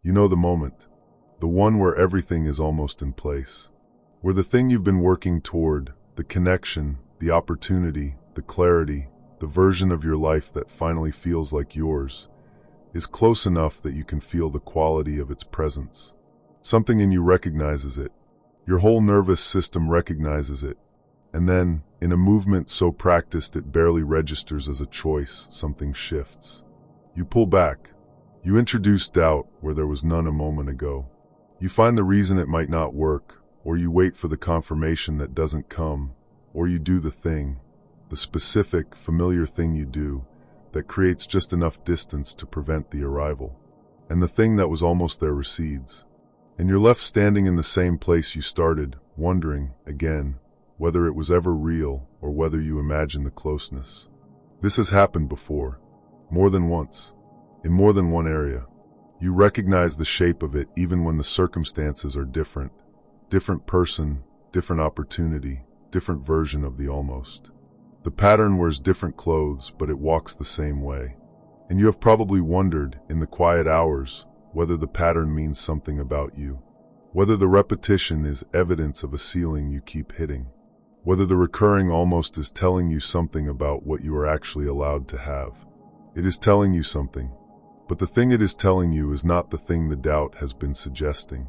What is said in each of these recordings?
You know the moment, the one where everything is almost in place, where the thing you've been working toward, the connection, the opportunity, the clarity, the version of your life that finally feels like yours, is close enough that you can feel the quality of its presence. Something in you recognizes it. Your whole nervous system recognizes it. And then, in a movement so practiced it barely registers as a choice, something shifts. You pull back. You introduce doubt where there was none a moment ago. You find the reason it might not work, or you wait for the confirmation that doesn't come, or you do the thing, the specific, familiar thing you do, that creates just enough distance to prevent the arrival. And the thing that was almost there recedes. And you're left standing in the same place you started, wondering, again, whether it was ever real or whether you imagined the closeness. This has happened before, more than once, in more than one area. You recognize the shape of it even when the circumstances are different. Different person, different opportunity, different version of the almost. The pattern wears different clothes, but it walks the same way. And you have probably wondered, in the quiet hours, whether the pattern means something about you. Whether the repetition is evidence of a ceiling you keep hitting. Whether the recurring almost is telling you something about what you are actually allowed to have. It is telling you something. But the thing it is telling you is not the thing the doubt has been suggesting.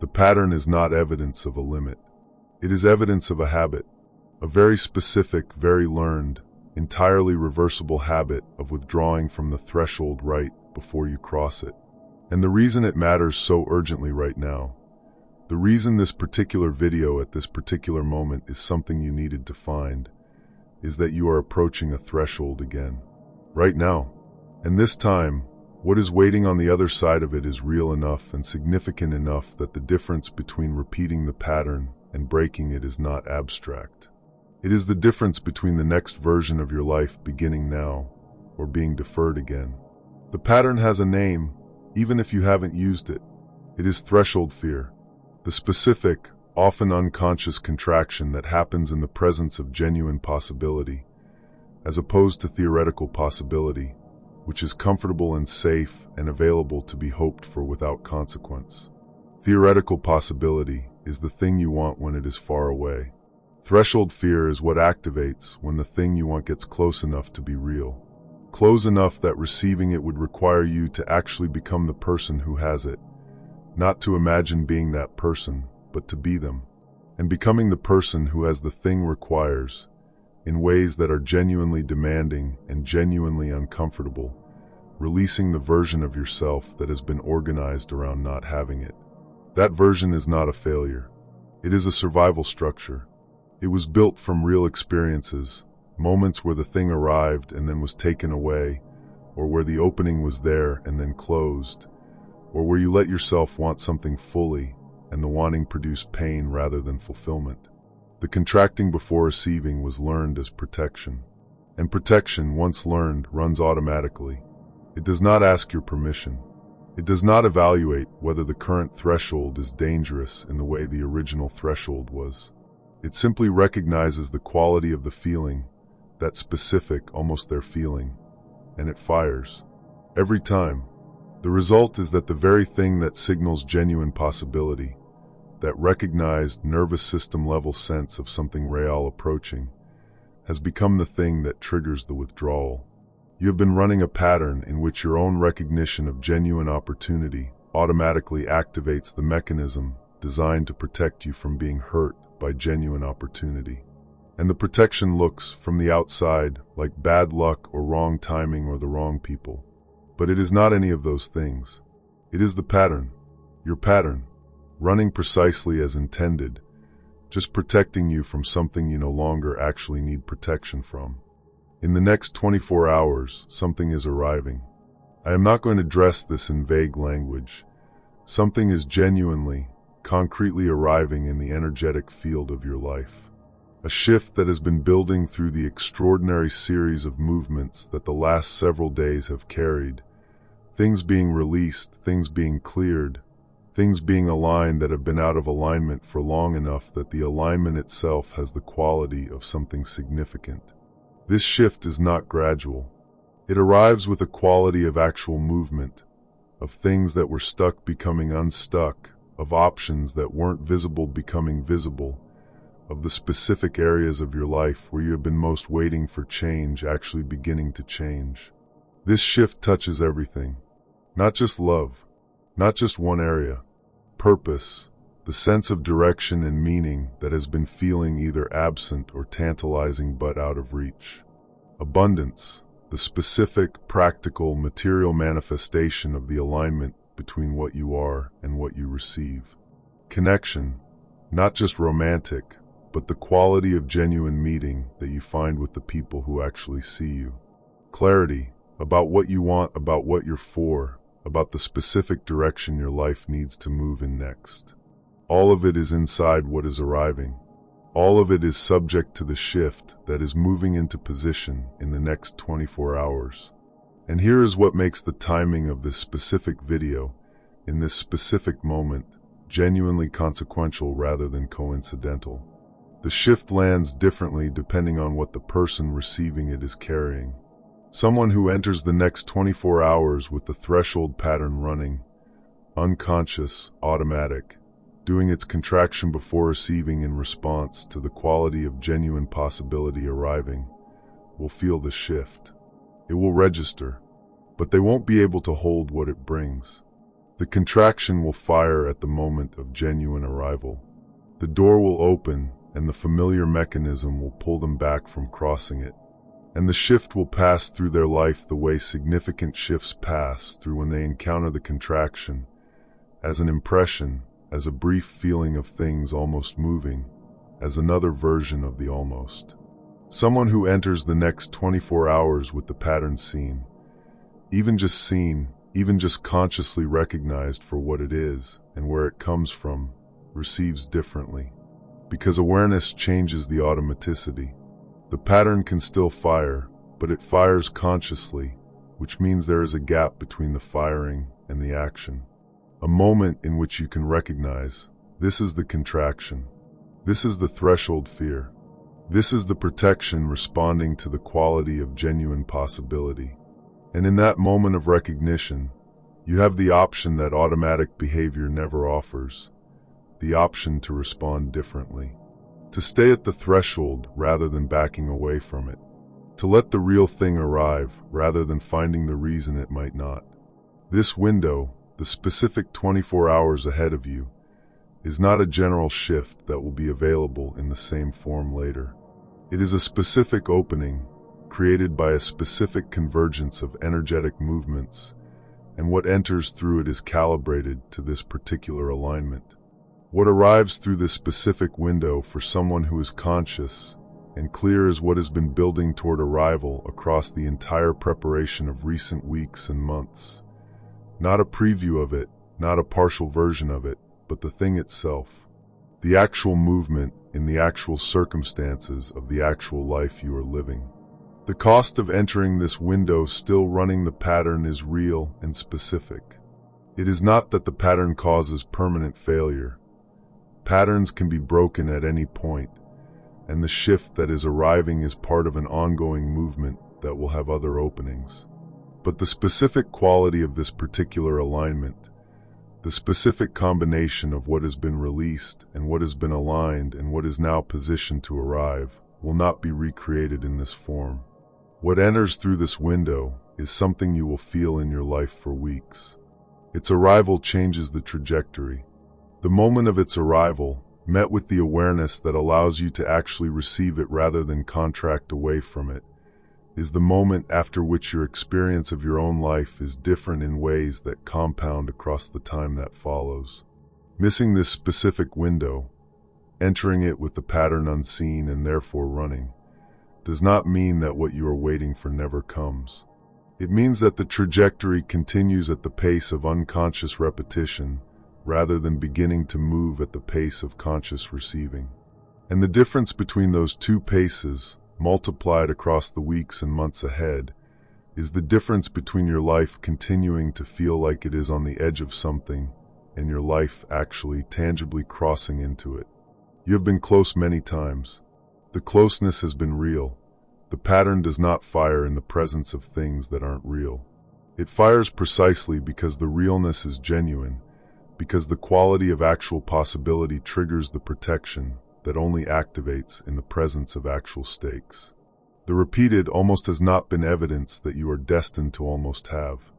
The pattern is not evidence of a limit. It is evidence of a habit. A very specific, very learned, entirely reversible habit of withdrawing from the threshold right before you cross it. And the reason it matters so urgently right now, the reason this particular video at this particular moment is something you needed to find, is that you are approaching a threshold again. Right now. And this time, what is waiting on the other side of it is real enough and significant enough that the difference between repeating the pattern and breaking it is not abstract. It is the difference between the next version of your life beginning now or being deferred again. The pattern has a name, even if you haven't used it. It is threshold fear, the specific, often unconscious contraction that happens in the presence of genuine possibility, as opposed to theoretical possibility, which is comfortable and safe and available to be hoped for without consequence. Theoretical possibility is the thing you want when it is far away. Threshold fear is what activates when the thing you want gets close enough to be real. Close enough that receiving it would require you to actually become the person who has it. Not to imagine being that person, but to be them. And becoming the person who has the thing requires, in ways that are genuinely demanding and genuinely uncomfortable, releasing the version of yourself that has been organized around not having it. That version is not a failure. It is a survival structure. It was built from real experiences, moments where the thing arrived and then was taken away, or where the opening was there and then closed, or where you let yourself want something fully and the wanting produced pain rather than fulfillment. The contracting before receiving was learned as protection. And protection, once learned, runs automatically. It does not ask your permission. It does not evaluate whether the current threshold is dangerous in the way the original threshold was. It simply recognizes the quality of the feeling, that specific, almost there feeling, and it fires. Every time. The result is that the very thing that signals genuine possibility, that recognized nervous system level sense of something real approaching, has become the thing that triggers the withdrawal. You have been running a pattern in which your own recognition of genuine opportunity automatically activates the mechanism designed to protect you from being hurt by genuine opportunity. And the protection looks, from the outside, like bad luck or wrong timing or the wrong people. But it is not any of those things. It is the pattern, your pattern, running precisely as intended, just protecting you from something you no longer actually need protection from. In the next 24 hours, something is arriving. I am not going to dress this in vague language. Something is genuinely, concretely arriving in the energetic field of your life. A shift that has been building through the extraordinary series of movements that the last several days have carried. Things being released, things being cleared, things being aligned that have been out of alignment for long enough that the alignment itself has the quality of something significant. This shift is not gradual. It arrives with a quality of actual movement, of things that were stuck becoming unstuck, of options that weren't visible becoming visible, of the specific areas of your life where you have been most waiting for change actually beginning to change. This shift touches everything. Not just love, not just one area. Purpose, the sense of direction and meaning that has been feeling either absent or tantalizing but out of reach. Abundance, the specific, practical, material manifestation of the alignment between what you are and what you receive. Connection, not just romantic, but the quality of genuine meeting that you find with the people who actually see you. Clarity, about what you want, about what you're for, about the specific direction your life needs to move in next. All of it is inside what is arriving. All of it is subject to the shift that is moving into position in the next 24 hours. And here is what makes the timing of this specific video, in this specific moment, genuinely consequential rather than coincidental. The shift lands differently depending on what the person receiving it is carrying. Someone who enters the next 24 hours with the threshold pattern running, unconscious, automatic, doing its contraction before receiving in response to the quality of genuine possibility arriving, will feel the shift. It will register, but they won't be able to hold what it brings. The contraction will fire at the moment of genuine arrival. The door will open, and the familiar mechanism will pull them back from crossing it. And the shift will pass through their life the way significant shifts pass through when they encounter the contraction, as an impression, as a brief feeling of things almost moving, as another version of the almost. Someone who enters the next 24 hours with the pattern seen, even just consciously recognized for what it is and where it comes from, receives differently. Because awareness changes the automaticity. The pattern can still fire, but it fires consciously, which means there is a gap between the firing and the action. A moment in which you can recognize, this is the contraction. This is the threshold fear. This is the protection responding to the quality of genuine possibility. And in that moment of recognition, you have the option that automatic behavior never offers. The option to respond differently. To stay at the threshold rather than backing away from it. To let the real thing arrive rather than finding the reason it might not. This window, the specific 24 hours ahead of you, is not a general shift that will be available in the same form later. It is a specific opening created by a specific convergence of energetic movements, and what enters through it is calibrated to this particular alignment. What arrives through this specific window for someone who is conscious and clear is what has been building toward arrival across the entire preparation of recent weeks and months. Not a preview of it, not a partial version of it, but the thing itself. The actual movement in the actual circumstances of the actual life you are living. The cost of entering this window still running the pattern is real and specific. It is not that the pattern causes permanent failure. Patterns can be broken at any point, and the shift that is arriving is part of an ongoing movement that will have other openings. But the specific quality of this particular alignment, the specific combination of what has been released and what has been aligned and what is now positioned to arrive, will not be recreated in this form. What enters through this window is something you will feel in your life for weeks. Its arrival changes the trajectory. The moment of its arrival, met with the awareness that allows you to actually receive it rather than contract away from it, is the moment after which your experience of your own life is different in ways that compound across the time that follows. Missing this specific window, entering it with the pattern unseen and therefore running, does not mean that what you are waiting for never comes. It means that the trajectory continues at the pace of unconscious repetition, rather than beginning to move at the pace of conscious receiving. And the difference between those two paces, multiplied across the weeks and months ahead, is the difference between your life continuing to feel like it is on the edge of something and your life actually tangibly crossing into it. You have been close many times. The closeness has been real. The pattern does not fire in the presence of things that aren't real. It fires precisely because the realness is genuine, because the quality of actual possibility triggers the protection that only activates in the presence of actual stakes. The repeated almost has not been evidence that you are destined to almost have.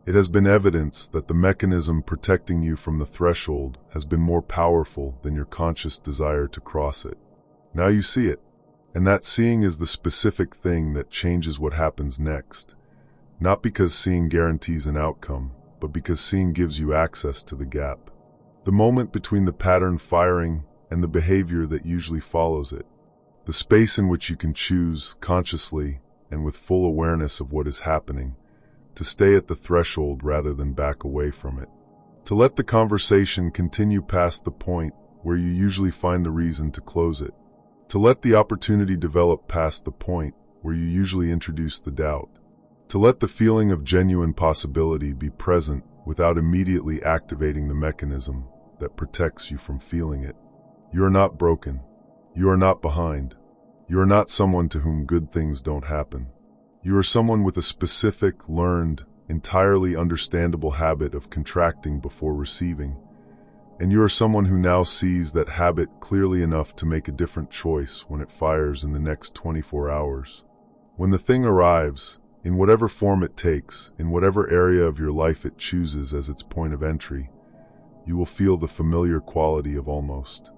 It has been evidence that the mechanism protecting you from the threshold has been more powerful than your conscious desire to cross it. Now you see it, and that seeing is the specific thing that changes what happens next. Not because seeing guarantees an outcome, but because seeing gives you access to the gap. The moment between the pattern firing and the behavior that usually follows it. The space in which you can choose, consciously and with full awareness of what is happening, to stay at the threshold rather than back away from it. To let the conversation continue past the point where you usually find the reason to close it. To let the opportunity develop past the point where you usually introduce the doubt. To let the feeling of genuine possibility be present without immediately activating the mechanism that protects you from feeling it. You are not broken. You are not behind. You are not someone to whom good things don't happen. You are someone with a specific, learned, entirely understandable habit of contracting before receiving. And you are someone who now sees that habit clearly enough to make a different choice when it fires in the next 24 hours. When the thing arrives, in whatever form it takes, in whatever area of your life it chooses as its point of entry, you will feel the familiar quality of almost.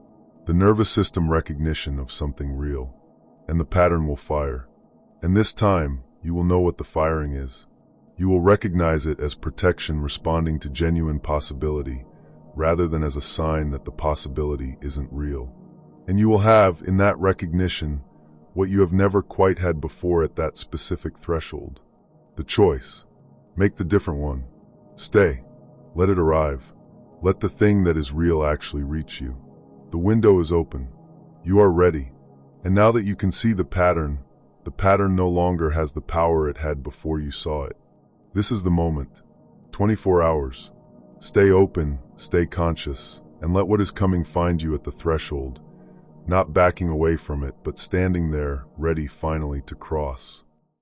The nervous system recognition of something real. And the pattern will fire. And this time, you will know what the firing is. You will recognize it as protection responding to genuine possibility, rather than as a sign that the possibility isn't real. And you will have, in that recognition, what you have never quite had before at that specific threshold. The choice. Make the different one. Stay. Let it arrive. Let the thing that is real actually reach you. The window is open. You are ready. And now that you can see the pattern no longer has the power it had before you saw it. This is the moment. 24 hours. Stay open, stay conscious, and let what is coming find you at the threshold, not backing away from it, but standing there, ready finally to cross.